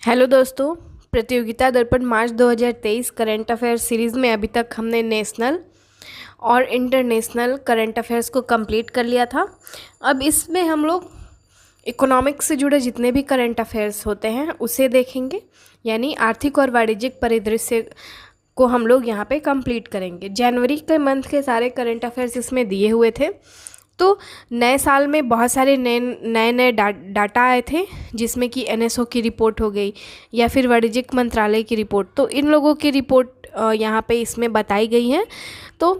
Hello दोस्तों, प्रतियोगिता दर्पण मार्च 2023 करंट अफेयर्स सीरीज़ में अभी तक हमने नेशनल और इंटरनेशनल करंट अफेयर्स को कंप्लीट कर लिया था। अब इसमें हम लोग इकोनॉमिक्स से जुड़े जितने भी करंट अफेयर्स होते हैं उसे देखेंगे, यानी आर्थिक और वाणिज्यिक परिदृश्य को हम लोग यहाँ पे कंप्लीट करेंगे। जनवरी के मंथ के सारे करंट अफेयर्स इसमें दिए हुए थे। तो नए साल में बहुत सारे नए डाटा आए थे, जिसमें कि एनएसओ की रिपोर्ट हो गई या फिर वाणिज्यिक मंत्रालय की रिपोर्ट। तो इन लोगों की रिपोर्ट यहाँ पे इसमें बताई गई हैं। तो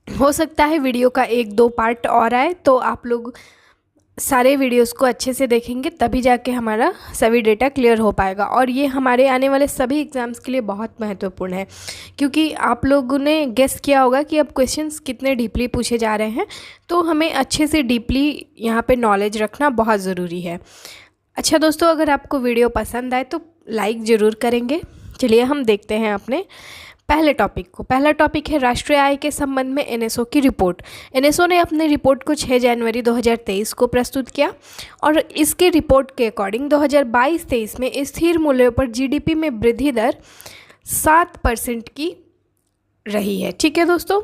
हो सकता है वीडियो का 1-2 पार्ट और आए, तो आप लोग सारे वीडियोस को अच्छे से देखेंगे तभी जाके हमारा सभी डेटा क्लियर हो पाएगा। और ये हमारे आने वाले सभी एग्ज़ाम्स के लिए बहुत महत्वपूर्ण है, क्योंकि आप लोगों ने गेस किया होगा कि अब क्वेश्चंस कितने डीपली पूछे जा रहे हैं। तो हमें अच्छे से डीपली यहाँ पे नॉलेज रखना बहुत ज़रूरी है। अच्छा दोस्तों, अगर आपको वीडियो पसंद आए तो लाइक ज़रूर करेंगे। चलिए हम देखते हैं अपने पहले टॉपिक को। पहला टॉपिक है राष्ट्रीय आय के संबंध में एनएसओ की रिपोर्ट। एनएसओ ने अपनी रिपोर्ट को 6 जनवरी 2023 को प्रस्तुत किया और इसके रिपोर्ट के अकॉर्डिंग 2022-23 में स्थिर मूल्यों पर जीडीपी में वृद्धि दर 7% की रही है। ठीक है दोस्तों,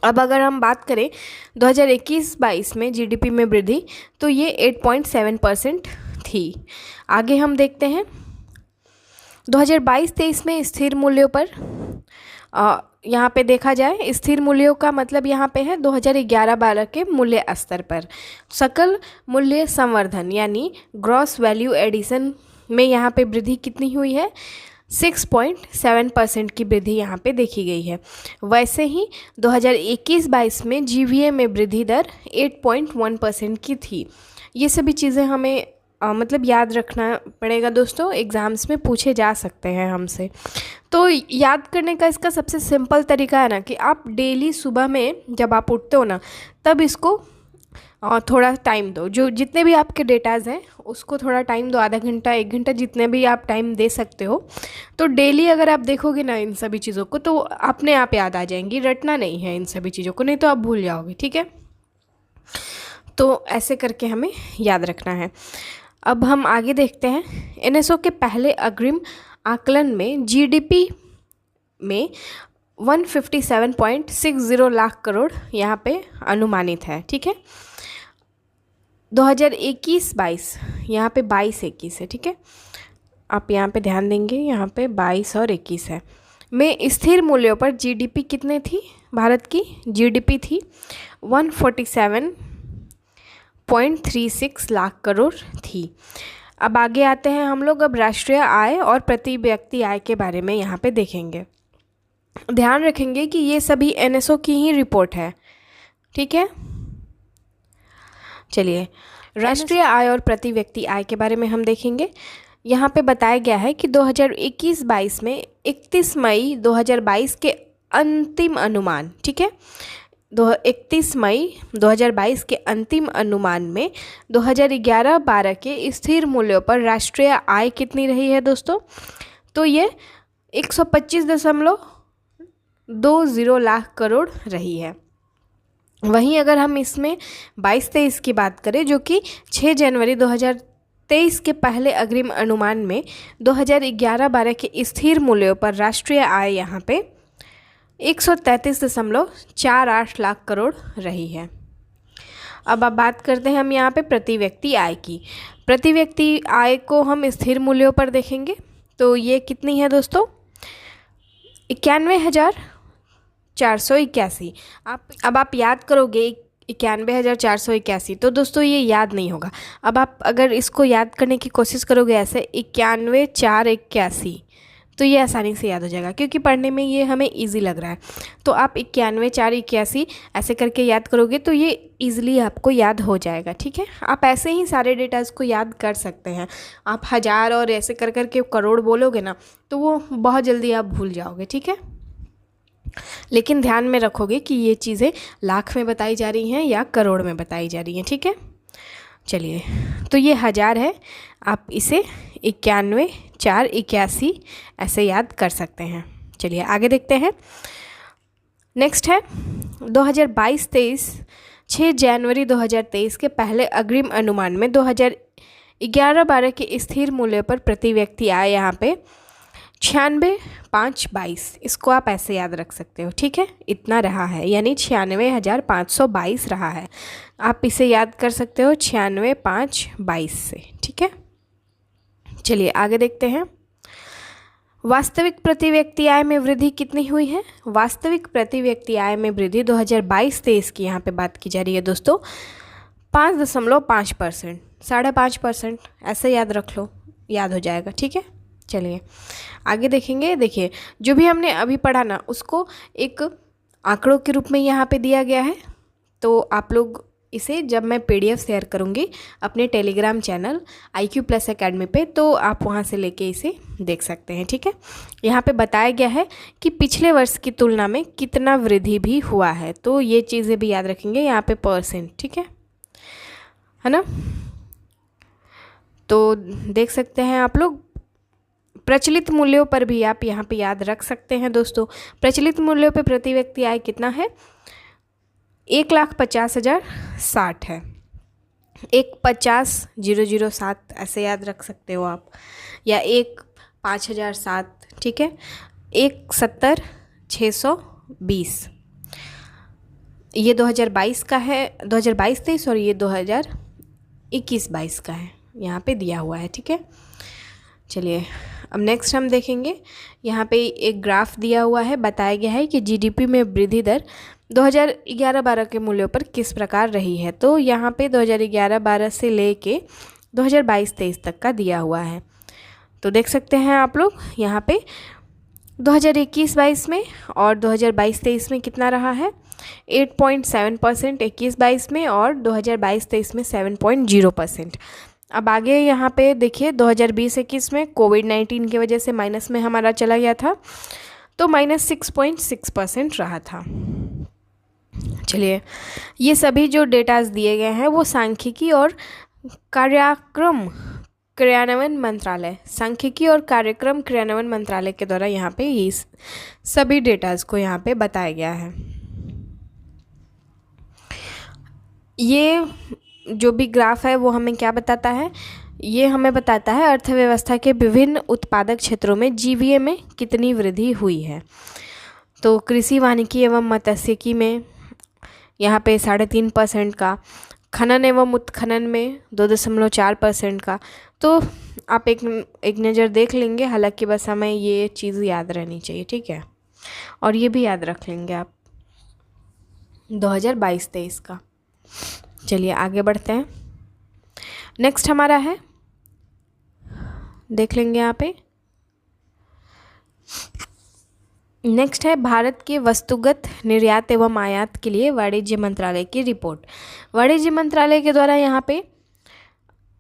अब अगर हम बात करें 2021-22 में जीडीपी में वृद्धि, तो ये 8.7% थी। आगे हम देखते हैं 2022-23 में स्थिर मूल्यों पर यहाँ पे देखा जाए, स्थिर मूल्यों का मतलब यहाँ पे है 2011-12 के मूल्य स्तर पर सकल मूल्य संवर्धन यानी ग्रॉस वैल्यू एडिशन में यहाँ पे वृद्धि कितनी हुई है? 6.7% की वृद्धि यहाँ पे देखी गई है। वैसे ही 2021-22 में जीवीए में वृद्धि दर 8.1% की थी। ये सभी चीज़ें हमें मतलब याद रखना पड़ेगा दोस्तों, एग्ज़ाम्स में पूछे जा सकते हैं हमसे। तो याद करने का इसका सबसे सिंपल तरीका है ना कि आप डेली सुबह में जब आप उठते हो ना, तब इसको थोड़ा टाइम दो। जो जितने भी आपके डेटाज़ हैं उसको थोड़ा टाइम दो, आधा घंटा 1 घंटा जितने भी आप टाइम दे सकते हो। तो डेली अगर आप देखोगे ना इन सभी चीज़ों को, तो अपने आप याद आ जाएंगी। रटना नहीं है इन सभी चीज़ों को, नहीं तो आप भूल जाओगे। ठीक है, तो ऐसे करके हमें याद रखना है। अब हम आगे देखते हैं। एनएसओ के पहले अग्रिम आकलन में जीडीपी में 157.60 लाख करोड़ यहाँ पे अनुमानित है। ठीक है, 2021-22 यहाँ पे 22-21 है। ठीक है, आप यहाँ पे ध्यान देंगे, यहाँ पे 22 और 21 है। में स्थिर मूल्यों पर जीडीपी कितने थी? भारत की जीडीपी थी 147.36 लाख करोड़ थी। अब आगे आते हैं हम लोग। अब राष्ट्रीय आय और प्रति व्यक्ति आय के बारे में यहाँ पे देखेंगे। ध्यान रखेंगे कि ये सभी एनएसओ की ही रिपोर्ट है। ठीक है, चलिए राष्ट्रीय आय और प्रति व्यक्ति आय के बारे में हम देखेंगे। यहाँ पे बताया गया है कि 2021-22 में 31 मई 2022 के अंतिम अनुमान, ठीक है, 31 मई 2022 के अंतिम अनुमान में 2011-12 के स्थिर मूल्यों पर राष्ट्रीय आय कितनी रही है दोस्तों? तो ये 125.20 लाख करोड़ रही है। वहीं अगर हम इसमें 22-23 की बात करें, जो कि 6 जनवरी 2023 के पहले अग्रिम अनुमान में 2011-12 के स्थिर मूल्यों पर राष्ट्रीय आय यहाँ पे 133.48 लाख करोड़ रही है। अब बात करते हैं हम यहाँ पे प्रति व्यक्ति आय की। प्रति व्यक्ति आय को हम स्थिर मूल्यों पर देखेंगे, तो ये कितनी है दोस्तों? 91,481। अब आप याद करोगे 91,481, तो दोस्तों ये याद नहीं होगा। अब आप अगर इसको याद करने की कोशिश करोगे ऐसे 91,481, तो ये आसानी से याद हो जाएगा, क्योंकि पढ़ने में ये हमें इजी लग रहा है। तो आप 91,481 ऐसे करके याद करोगे तो ये इजीली आपको याद हो जाएगा। ठीक है, आप ऐसे ही सारे डेटाज को याद कर सकते हैं। आप 1000 और ऐसे कर करके करोड़ बोलोगे ना, तो वो बहुत जल्दी आप भूल जाओगे। ठीक है, लेकिन ध्यान में रखोगे कि ये चीज़ें लाख में बताई जा रही हैं या करोड़ में बताई जा रही हैं। ठीक है, चलिए, तो ये 1000 है, आप इसे 91,481 ऐसे याद कर सकते हैं। चलिए आगे देखते हैं। नेक्स्ट है 2022-23 6 जनवरी 2023 के पहले अग्रिम अनुमान में 11/12 के स्थिर मूल्य पर प्रति व्यक्ति आय यहाँ पे 96,522, इसको आप ऐसे याद रख सकते हो, ठीक है। इतना रहा है, यानी 96,522 रहा है। आप इसे याद कर सकते हो 96,522 से, ठीक है। चलिए आगे देखते हैं। वास्तविक प्रति व्यक्ति आय में वृद्धि कितनी हुई है? वास्तविक प्रति व्यक्ति आय में वृद्धि 2022-23 की यहाँ पे बात की जा रही है दोस्तों, 5.5%, 5.5%, ऐसे याद रख लो, याद हो जाएगा, ठीक है। चलिए आगे देखेंगे। देखिए, जो भी हमने अभी पढ़ा ना, उसको एक आंकड़ों के रूप में यहाँ पे दिया गया है। तो आप लोग इसे, जब मैं PDF शेयर करूँगी अपने टेलीग्राम चैनल IQ+ एकेडमी पे, तो आप वहाँ से लेके इसे देख सकते हैं, ठीक है। यहाँ पे बताया गया है कि पिछले वर्ष की तुलना में कितना वृद्धि भी हुआ है, तो ये चीज़ें भी याद रखेंगे यहाँ पे %, ठीक है ना। तो देख सकते हैं आप लोग, प्रचलित मूल्यों पर भी आप यहाँ पे याद रख सकते हैं दोस्तों। प्रचलित मूल्यों पे प्रति व्यक्ति आय कितना है? 1,50,060 है। 1,50,007 ऐसे याद रख सकते हो आप, या 1,05,007, ठीक है। 1,70,620 ये 2022 का है, 2022-23, और ये 2021-22 का है, यहाँ पे दिया हुआ है, ठीक है। चलिए अब नेक्स्ट हम देखेंगे। यहाँ पे एक ग्राफ दिया हुआ है, बताया गया है कि GDP में वृद्धि दर 2011-12 के मूल्यों पर किस प्रकार रही है। तो यहाँ पे 2011-12 से लेके 2022-23 तक का दिया हुआ है। तो देख सकते हैं आप लोग यहाँ पे 2021-22 में और 2022-23 में कितना रहा है? 8.7% 21-22 में, और 2022-23 में 7.0%। अब आगे यहाँ पे देखिए, 2020-21 में कोविड-19 की वजह से माइनस में हमारा चला गया था, तो -6.6% रहा था। चलिए, ये सभी जो डेटाज दिए गए हैं वो सांख्यिकी और कार्यक्रम क्रियान्वयन मंत्रालय, सांख्यिकी और कार्यक्रम क्रियान्वयन मंत्रालय के द्वारा यहाँ पे ये सभी डेटाज को यहाँ पे बताया गया है। ये जो भी ग्राफ है वो हमें क्या बताता है? ये हमें बताता है अर्थव्यवस्था के विभिन्न उत्पादक क्षेत्रों में GVA में कितनी वृद्धि हुई है। तो कृषि, वानिकी एवं मत्स्यिकी में यहाँ पे 3.5% का, खनन एवं उत्खनन में 2.4% का। तो आप एक नज़र देख लेंगे, हालांकि बस हमें ये चीज़ याद रहनी चाहिए, ठीक है। और ये भी याद रख लेंगे आप 2022-23 का। चलिए आगे बढ़ते हैं। नेक्स्ट हमारा है, देख लेंगे यहाँ पे, नेक्स्ट है भारत के वस्तुगत निर्यात एवं आयात के लिए वाणिज्य मंत्रालय की रिपोर्ट। वाणिज्य मंत्रालय के द्वारा यहाँ पे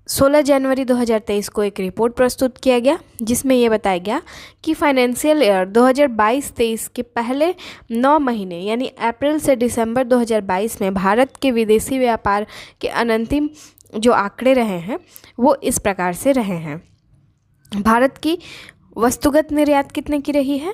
16 जनवरी 2023 को एक रिपोर्ट प्रस्तुत किया गया, जिसमें ये बताया गया कि फाइनेंशियल ईयर 2022-23 के पहले 9 महीने यानी अप्रैल से दिसंबर 2022 में भारत के विदेशी व्यापार के अनंतिम जो आंकड़े रहे हैं वो इस प्रकार से रहे हैं। भारत की वस्तुगत निर्यात कितने की रही है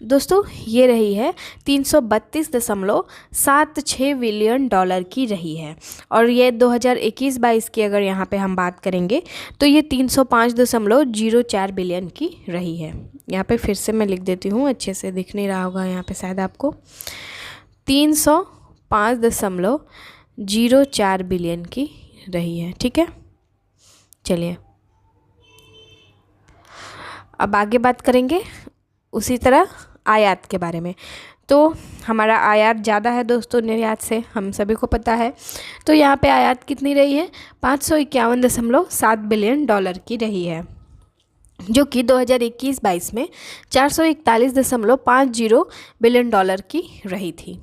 दोस्तों? ये रही है $332.76 बिलियन की रही है। और ये 2021-22 की अगर यहाँ पे हम बात करेंगे तो ये 305.04 बिलियन की रही है। यहाँ पे फिर से मैं लिख देती हूँ, अच्छे से दिख नहीं रहा होगा यहाँ पे शायद आपको, 305.04 बिलियन की रही है, ठीक है। चलिए अब आगे बात करेंगे उसी तरह आयात के बारे में। तो हमारा आयात ज़्यादा है दोस्तों निर्यात से, हम सभी को पता है। तो यहाँ पे आयात कितनी रही है? $551.7 बिलियन की रही है, जो कि 2021-22 में $441.50 बिलियन की रही थी।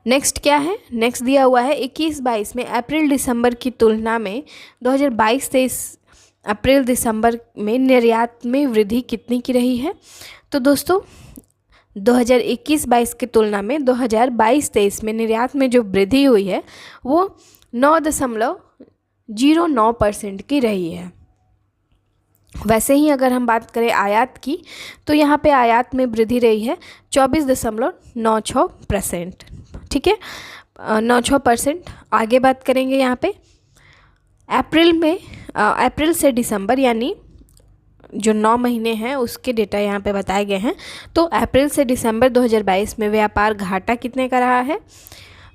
नेक्स्ट क्या है? नेक्स्ट दिया हुआ है 21-22 में अप्रैल दिसंबर की तुलना में 2022-23 अप्रैल दिसंबर में निर्यात में वृद्धि कितनी की रही है? तो दोस्तों 2021-22 की तुलना में 2022-23 में निर्यात में जो वृद्धि हुई है वो 9.09% की रही है। वैसे ही अगर हम बात करें आयात की, तो यहाँ पे आयात में वृद्धि रही है 24.96%, ठीक है, 96%। आगे बात करेंगे यहाँ पे अप्रैल से दिसंबर यानी जो 9 महीने हैं उसके डेटा यहाँ पे बताए गए हैं। तो अप्रैल से दिसंबर 2022 में व्यापार घाटा कितने का रहा है?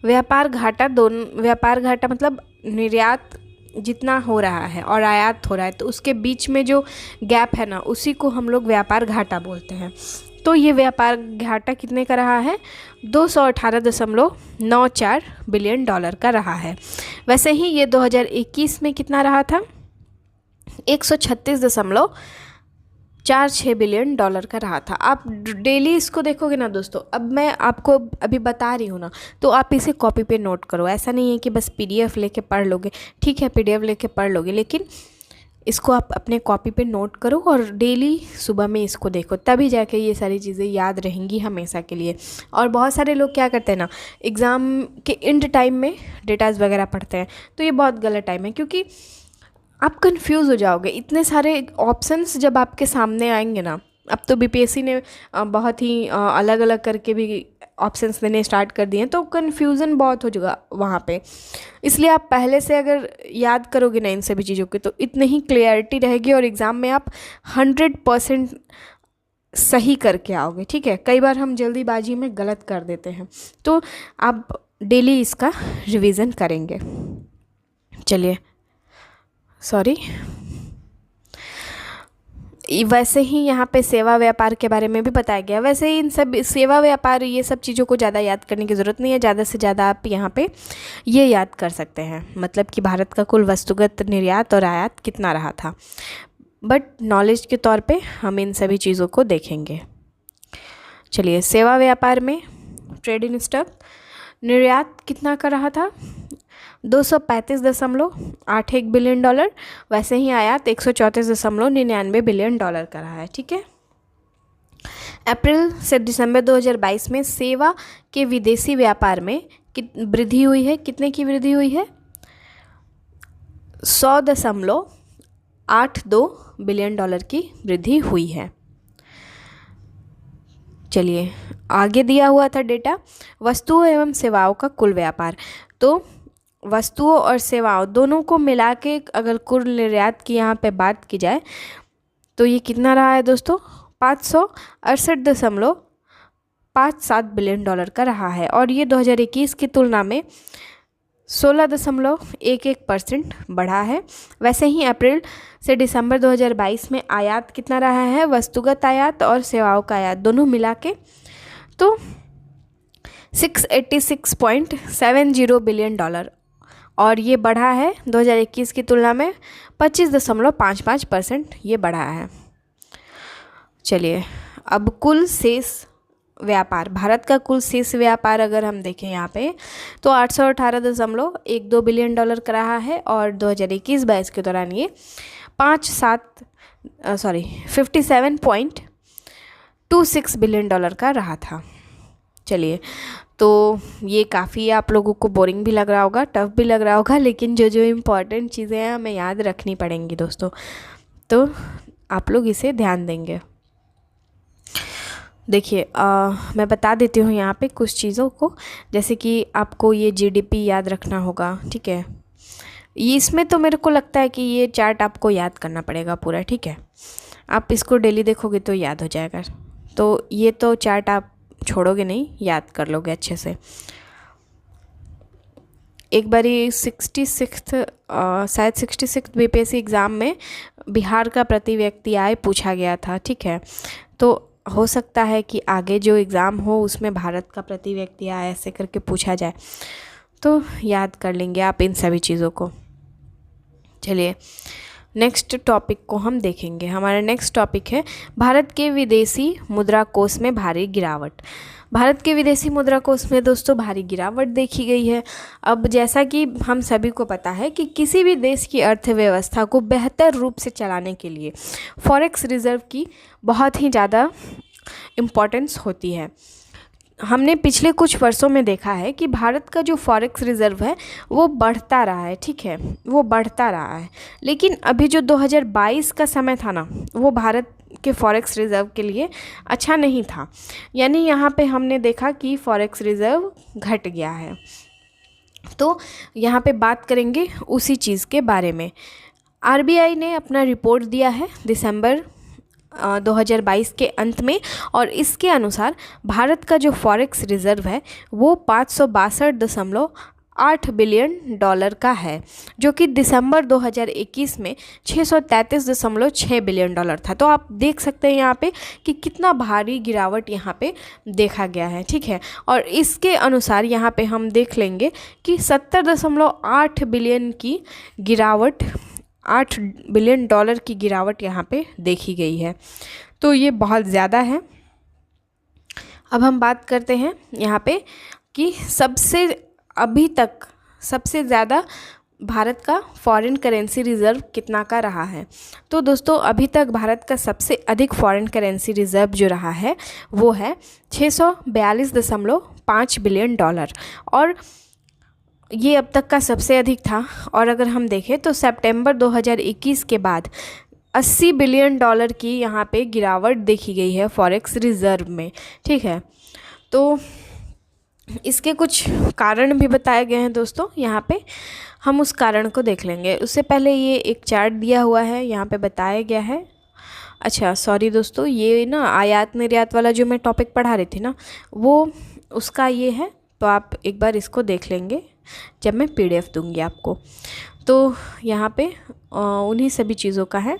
व्यापार घाटा मतलब निर्यात जितना हो रहा है और आयात हो रहा है, तो उसके बीच में जो गैप है ना, उसी को हम लोग व्यापार घाटा बोलते हैं। तो ये व्यापार घाटा कितने का रहा है? 218.94 बिलियन डॉलर का रहा है। वैसे ही ये 2021 में कितना रहा था? 136.46 बिलियन डॉलर का रहा था। आप डेली इसको देखोगे ना दोस्तों, अब मैं आपको अभी बता रही हूँ ना, तो आप इसे कॉपी पे नोट करो। ऐसा नहीं है कि बस पीडीएफ लेके पढ़ लोगे, ठीक है पीडीएफ लेके पढ़ लोगे, लेकिन इसको आप अपने कॉपी पे नोट करो और डेली सुबह में इसको देखो, तभी जाके ये सारी चीज़ें याद रहेंगी हमेशा के लिए। और बहुत सारे लोग क्या करते हैं ना, एग्ज़ाम के एंड टाइम में डेटाज वगैरह पढ़ते हैं, तो ये बहुत गलत टाइम है, क्योंकि आप कंफ्यूज हो जाओगे। इतने सारे ऑप्शंस जब आपके सामने आएंगे ना, अब तो बीपीएससी ने बहुत ही अलग अलग करके भी ऑप्शंस देने स्टार्ट कर दिए हैं, तो कन्फ्यूज़न बहुत हो जाएगा वहाँ पे। इसलिए आप पहले से अगर याद करोगे ना इन सभी चीज़ों की, तो इतनी ही क्लियरिटी रहेगी और एग्ज़ाम में आप 100% सही करके आओगे, ठीक है। कई बार हम जल्दीबाजी में गलत कर देते हैं, तो आप डेली इसका रिवीजन करेंगे। चलिए, सॉरी, वैसे ही यहाँ पे सेवा व्यापार के बारे में भी बताया गया। वैसे ही इन सब सेवा व्यापार ये सब चीज़ों को ज़्यादा याद करने की ज़रूरत नहीं है। ज़्यादा से ज़्यादा आप यहाँ पे ये याद कर सकते हैं, मतलब कि भारत का कुल वस्तुगत निर्यात और आयात कितना रहा था। बट नॉलेज के तौर पे हम इन सभी चीज़ों को देखेंगे। चलिए, सेवा व्यापार में ट्रेड इन स्टॉक निर्यात कितना का रहा था? 235.81 बिलियन डॉलर। वैसे ही आयात 134.99 बिलियन डॉलर का रहा है, ठीक है। अप्रैल से दिसंबर 2022 में सेवा के विदेशी व्यापार में वृद्धि हुई है। कितने की वृद्धि हुई है? 100.82 बिलियन डॉलर की वृद्धि हुई है। चलिए, आगे दिया हुआ था डेटा, वस्तुओं एवं सेवाओं का कुल व्यापार। तो वस्तुओं और सेवाओं दोनों को मिला के अगर कुल निर्यात की यहाँ पे बात की जाए, तो ये कितना रहा है दोस्तों? 568.57 बिलियन डॉलर का रहा है, और ये 2021 की तुलना में 16.11% बढ़ा है। वैसे ही अप्रैल से दिसंबर 2022 में आयात कितना रहा है? वस्तुगत आयात और सेवाओं का आयात दोनों मिला के तो 686.70 बिलियन डॉलर, और ये बढ़ा है 2021 की तुलना में 25.55% ये बढ़ा है। चलिए, अब कुल शेष व्यापार, भारत का कुल शेष व्यापार अगर हम देखें यहाँ पे, तो 818.12 बिलियन डॉलर का रहा है, और 2021-22 के दौरान ये 57.26 बिलियन डॉलर का रहा था। चलिए, तो ये काफ़ी आप लोगों को बोरिंग भी लग रहा होगा, टफ भी लग रहा होगा, लेकिन जो जो इम्पॉर्टेंट चीज़ें हैं हमें याद रखनी पड़ेंगी दोस्तों, तो आप लोग इसे ध्यान देंगे। देखिए, मैं बता देती हूँ यहाँ पे कुछ चीज़ों को, जैसे कि आपको ये जीडीपी याद रखना होगा, ठीक है। ये इसमें तो मेरे को लगता है कि ये चार्ट आपको याद करना पड़ेगा पूरा, ठीक है। आप इसको डेली देखोगे तो याद हो जाएगा, तो ये तो चार्ट आप छोड़ोगे नहीं, याद कर लोगे अच्छे से। एक बारी 66 बीपीएससी एग्ज़ाम में बिहार का प्रति व्यक्ति आय पूछा गया था, ठीक है। तो हो सकता है कि आगे जो एग्ज़ाम हो उसमें भारत का प्रति व्यक्ति आय ऐसे करके पूछा जाए, तो याद कर लेंगे आप इन सभी चीज़ों को। चलिए, नेक्स्ट टॉपिक को हम देखेंगे। हमारा नेक्स्ट टॉपिक है भारत के विदेशी मुद्रा कोष में भारी गिरावट। भारत के विदेशी मुद्रा कोष में दोस्तों भारी गिरावट देखी गई है। अब जैसा कि हम सभी को पता है कि किसी भी देश की अर्थव्यवस्था को बेहतर रूप से चलाने के लिए फॉरेक्स रिजर्व की बहुत ही ज़्यादा इम्पोर्टेंस होती है। हमने पिछले कुछ वर्षों में देखा है कि भारत का जो फॉरेक्स रिज़र्व है वो बढ़ता रहा है, ठीक है, वो बढ़ता रहा है। लेकिन अभी जो 2022 का समय था ना, वो भारत के फॉरेक्स रिज़र्व के लिए अच्छा नहीं था। यानी यहाँ पे हमने देखा कि फॉरेक्स रिज़र्व घट गया है। तो यहाँ पे बात करेंगे उसी चीज़ के बारे में। आरबीआई ने अपना रिपोर्ट दिया है दिसंबर 2022 के अंत में, और इसके अनुसार भारत का जो फॉरेक्स रिज़र्व है वो 562.8 बिलियन डॉलर का है, जो कि दिसंबर 2021 में 633.6 बिलियन डॉलर था। तो आप देख सकते हैं यहाँ पे कि कितना भारी गिरावट यहाँ पे देखा गया है, ठीक है। और इसके अनुसार यहाँ पे हम देख लेंगे कि 70.8 बिलियन की गिरावट, 8 बिलियन डॉलर की गिरावट यहाँ पे देखी गई है। तो ये बहुत ज़्यादा है। अब हम बात करते हैं यहाँ पे कि अभी तक सबसे ज़्यादा भारत का फॉरेन करेंसी रिज़र्व कितना का रहा है। तो दोस्तों अभी तक भारत का सबसे अधिक फॉरेन करेंसी रिज़र्व जो रहा है वो है 642.5 बिलियन डॉलर, और ये अब तक का सबसे अधिक था। और अगर हम देखें तो सितंबर 2021 के बाद 80 बिलियन डॉलर की यहाँ पे गिरावट देखी गई है फॉरेक्स रिज़र्व में, ठीक है। तो इसके कुछ कारण भी बताए गए हैं दोस्तों, यहाँ पे हम उस कारण को देख लेंगे। उससे पहले ये एक चार्ट दिया हुआ है, यहाँ पे बताया गया है। अच्छा सॉरी दोस्तों, ये ना आयात निर्यात वाला जो मैं टॉपिक पढ़ा रही थी ना, वो उसका ये है, तो आप एक बार इसको देख लेंगे जब मैं PDF दूंगी आपको। तो यहाँ पे उन्हीं सभी चीज़ों का है,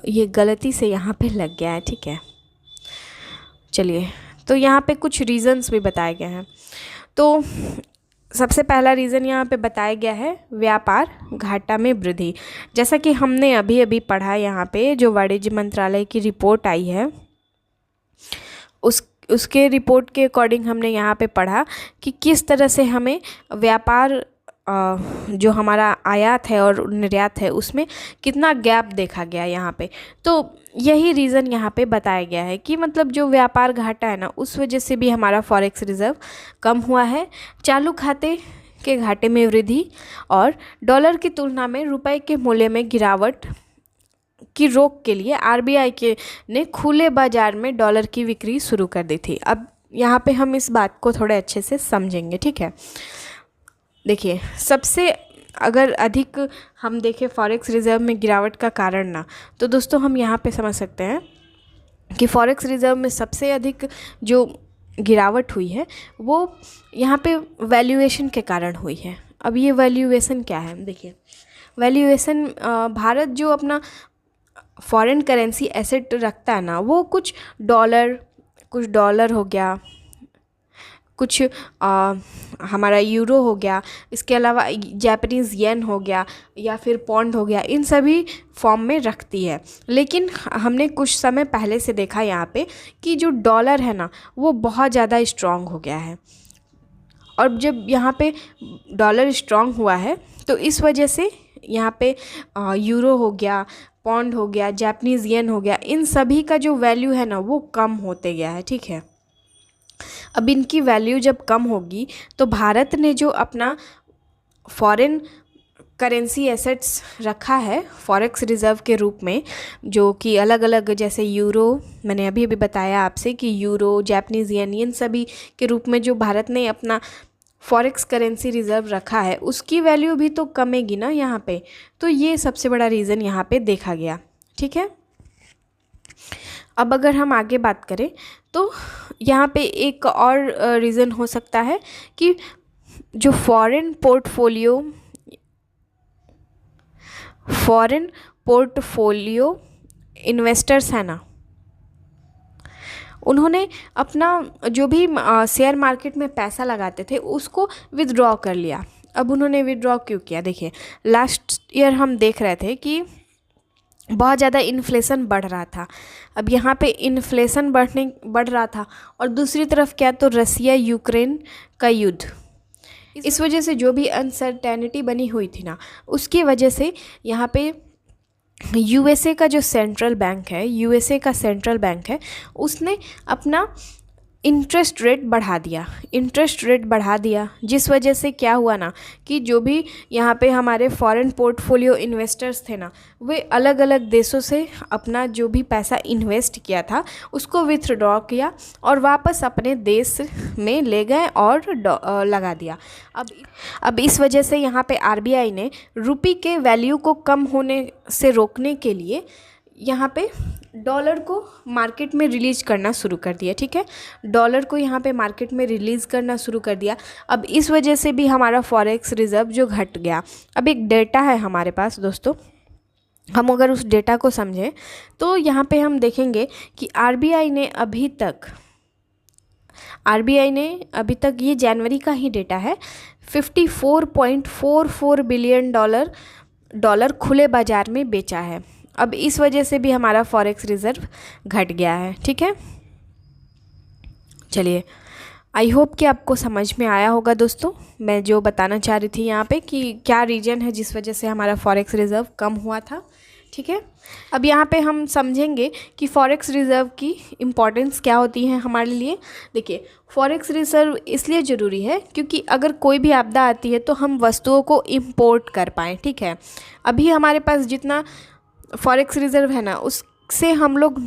ये गलती से यहाँ पे लग गया है, ठीक है। चलिए, तो यहाँ पे कुछ रीज़न्स भी बताए गए हैं। तो सबसे पहला रीज़न यहाँ पे बताया गया है व्यापार घाटा में वृद्धि। जैसा कि हमने अभी अभी पढ़ा, यहाँ पे जो वाणिज्य मंत्रालय की रिपोर्ट आई है उसके रिपोर्ट के अकॉर्डिंग हमने यहाँ पे पढ़ा कि किस तरह से हमें व्यापार जो हमारा आयात है और निर्यात है उसमें कितना गैप देखा गया यहाँ पे। तो यही रीज़न यहाँ पे बताया गया है कि मतलब जो व्यापार घाटा है ना, उस वजह से भी हमारा फॉरेक्स रिज़र्व कम हुआ है। चालू खाते के घाटे में वृद्धि और डॉलर की तुलना में रुपए के मूल्य में गिरावट की रोक के लिए आरबीआई ने खुले बाजार में डॉलर की बिक्री शुरू कर दी थी। अब यहाँ पे हम इस बात को थोड़े अच्छे से समझेंगे, ठीक है। देखिए, सबसे अगर अधिक हम देखें फॉरेक्स रिज़र्व में गिरावट का कारण ना, तो दोस्तों हम यहाँ पे समझ सकते हैं कि फॉरेक्स रिज़र्व में सबसे अधिक जो गिरावट हुई है वो यहाँ पे वैल्यूएशन के कारण हुई है। अब ये वैल्यूएशन क्या है, देखिए वैल्यूएशन, भारत जो अपना फॉरेन करेंसी एसेट रखता है ना, वो कुछ डॉलर हो गया, कुछ हमारा यूरो हो गया, इसके अलावा जापानीज़ येन हो गया या फिर पौंड हो गया, इन सभी फॉर्म में रखती है। लेकिन हमने कुछ समय पहले से देखा यहाँ पे कि जो डॉलर है ना वो बहुत ज़्यादा स्ट्रॉन्ग हो गया है, और जब यहाँ पे डॉलर स्ट्रॉन्ग हुआ है तो इस वजह से यहाँ पे यूरो हो गया, पौंड हो गया, जापानीज़ येन हो गया, इन सभी का जो वैल्यू है ना वो कम होते गया है, ठीक है। अब इनकी वैल्यू जब कम होगी तो भारत ने जो अपना फॉरेन करेंसी एसेट्स रखा है फॉरेक्स रिज़र्व के रूप में, जो कि अलग अलग, जैसे यूरो, मैंने अभी अभी बताया आपसे कि यूरो, जापानीज़ येन, इन सभी के रूप में जो भारत ने अपना फॉरेक्स करेंसी रिज़र्व रखा है उसकी वैल्यू भी तो कमेगी ना यहाँ पे। तो ये सबसे बड़ा रीज़न यहाँ पे देखा गया, ठीक है। अब अगर हम आगे बात करें तो यहाँ पे एक और रीज़न हो सकता है कि जो फॉरेन पोर्टफोलियो इन्वेस्टर्स हैं ना, उन्होंने अपना जो भी शेयर मार्केट में पैसा लगाते थे उसको विदड्रॉ कर लिया। अब उन्होंने विदड्रॉ क्यों किया, देखिए लास्ट ईयर हम देख रहे थे कि बहुत ज़्यादा इन्फ्लेशन बढ़ रहा था। अब यहाँ पे इन्फ्लेशन बढ़ रहा था, और दूसरी तरफ क्या, तो रसिया यूक्रेन का युद्ध, इस वजह से जो भी अनसर्टेनिटी बनी हुई थी ना, उसकी वजह से यहाँ पे यूएसए का सेंट्रल बैंक है, उसने अपना इंटरेस्ट रेट बढ़ा दिया जिस वजह से क्या हुआ ना कि जो भी यहाँ पे हमारे फॉरेन पोर्टफोलियो इन्वेस्टर्स थे ना, वे अलग अलग देशों से अपना जो भी पैसा इन्वेस्ट किया था उसको विथड्रॉ किया और वापस अपने देश में ले गए और लगा दिया। अब इस वजह से यहाँ पे आरबीआई ने रुपये के वैल्यू को कम होने से रोकने के लिए यहाँ पे डॉलर को मार्केट में रिलीज़ करना शुरू कर दिया। ठीक है, डॉलर को यहाँ पे मार्केट में रिलीज़ करना शुरू कर दिया। अब इस वजह से भी हमारा फॉरेक्स रिज़र्व जो घट गया। अब एक डेटा है हमारे पास दोस्तों, हम अगर उस डेटा को समझें तो यहाँ पे हम देखेंगे कि आरबीआई ने अभी तक ये जनवरी का ही डेटा है, 54.44 बिलियन डॉलर खुले बाज़ार में बेचा है। अब इस वजह से भी हमारा फॉरेक्स रिज़र्व घट गया है। ठीक है, चलिए, आई होप कि आपको समझ में आया होगा दोस्तों मैं जो बताना चाह रही थी यहाँ पे कि क्या रीज़न है जिस वजह से हमारा फॉरेक्स रिज़र्व कम हुआ था। ठीक है, अब यहाँ पे हम समझेंगे कि फॉरेक्स रिज़र्व की इम्पॉर्टेंस क्या होती है हमारे लिए। देखिए, फॉरेक्स रिज़र्व इसलिए ज़रूरी है क्योंकि अगर कोई भी आपदा आती है तो हम वस्तुओं को इम्पोर्ट कर पाएँ। ठीक है, अभी हमारे पास जितना फॉरेक्स रिज़र्व है ना, उससे हम लोग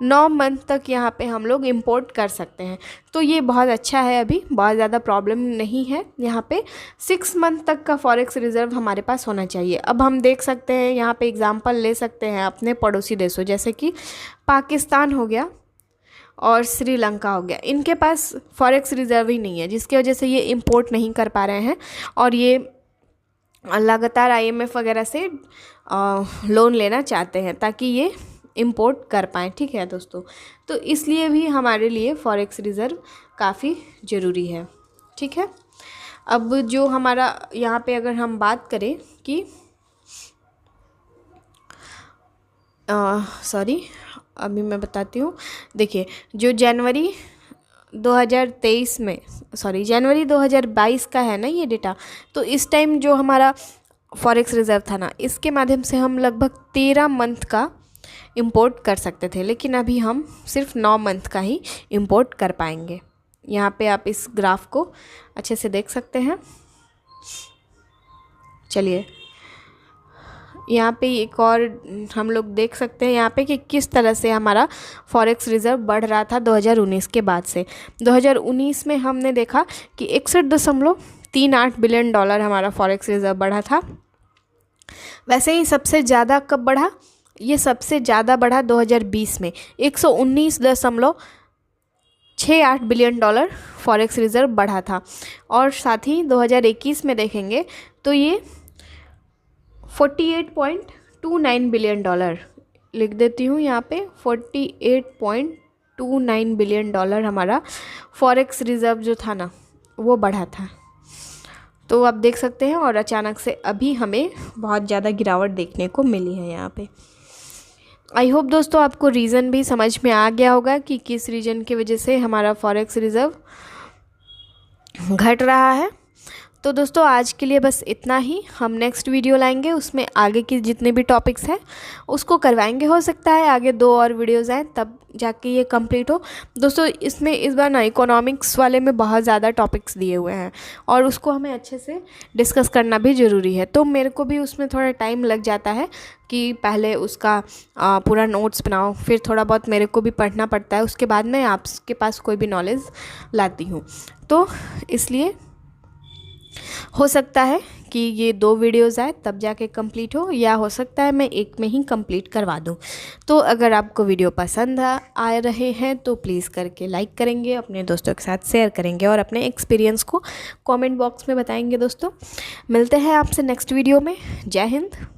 9 मंथ तक यहाँ पे हम लोग इंपोर्ट कर सकते हैं। तो ये बहुत अच्छा है, अभी बहुत ज़्यादा प्रॉब्लम नहीं है। यहाँ पे 6 मंथ तक का फॉरेक्स रिज़र्व हमारे पास होना चाहिए। अब हम देख सकते हैं यहाँ पे एग्जांपल ले सकते हैं अपने पड़ोसी देशों जैसे कि पाकिस्तान हो गया और श्रीलंका हो गया। इनके पास फॉरेक्स रिज़र्व ही नहीं है जिसकी वजह से ये इंपोर्ट नहीं कर पा रहे हैं और ये लगातार IMF वगैरह से लोन लेना चाहते हैं ताकि ये इंपोर्ट कर पाएँ। ठीक है दोस्तों, तो इसलिए भी हमारे लिए फॉरेक्स रिज़र्व काफ़ी ज़रूरी है। ठीक है, अब जो हमारा यहाँ पे अगर हम बात करें कि अभी मैं बताती हूँ। देखिए, जो जनवरी 2022 का है ना ये डेटा, तो इस टाइम जो हमारा फॉरेक्स रिज़र्व था ना, इसके माध्यम से हम लगभग 13 मंथ का इंपोर्ट कर सकते थे, लेकिन अभी हम सिर्फ 9 मंथ का ही इंपोर्ट कर पाएंगे। यहाँ पे आप इस ग्राफ को अच्छे से देख सकते हैं। चलिए, यहाँ पे एक और हम लोग देख सकते हैं यहाँ पे कि किस तरह से हमारा फॉरेक्स रिज़र्व बढ़ रहा था 2019 के बाद से। 2019 में हमने देखा कि 61.38 बिलियन डॉलर हमारा फॉरेक्स रिज़र्व बढ़ा था। वैसे ही सबसे ज़्यादा कब बढ़ा? ये सबसे ज़्यादा बढ़ा 2020 में, 119.68 बिलियन डॉलर फॉरेक्स रिज़र्व बढ़ा था। और साथ ही 2021 में देखेंगे तो ये 48.29 बिलियन डॉलर, लिख देती हूँ यहाँ पे, 48.29 बिलियन डॉलर हमारा फॉरेक्स रिज़र्व जो था ना वो बढ़ा था। तो आप देख सकते हैं, और अचानक से अभी हमें बहुत ज़्यादा गिरावट देखने को मिली है यहाँ पे। आई होप दोस्तों आपको रीज़न भी समझ में आ गया होगा कि किस रीज़न की वजह से हमारा फॉरेक्स रिज़र्व घट रहा है। तो दोस्तों आज के लिए बस इतना ही। हम नेक्स्ट वीडियो लाएंगे, उसमें आगे की जितने भी टॉपिक्स हैं उसको करवाएंगे। हो सकता है आगे 2 और वीडियोज़ आएँ तब जाके ये कंप्लीट हो। दोस्तों इसमें इस बार ना इकोनॉमिक्स वाले में बहुत ज़्यादा टॉपिक्स दिए हुए हैं और उसको हमें अच्छे से डिस्कस करना भी ज़रूरी है। तो मेरे को भी उसमें थोड़ा टाइम लग जाता है कि पहले उसका पूरा नोट्स बनाओ, फिर थोड़ा बहुत मेरे को भी पढ़ना पड़ता है, उसके बाद मैं आपके पास कोई भी नॉलेज लाती हूँ। तो इसलिए हो सकता है कि ये 2 वीडियोज़ आए तब जाके कंप्लीट हो, या हो सकता है मैं एक में ही कंप्लीट करवा दूँ। तो अगर आपको वीडियो पसंद आ रहे हैं तो प्लीज़ करके लाइक करेंगे, अपने दोस्तों के साथ शेयर करेंगे और अपने एक्सपीरियंस को कमेंट बॉक्स में बताएंगे। दोस्तों मिलते हैं आपसे नेक्स्ट वीडियो में। जय हिंद।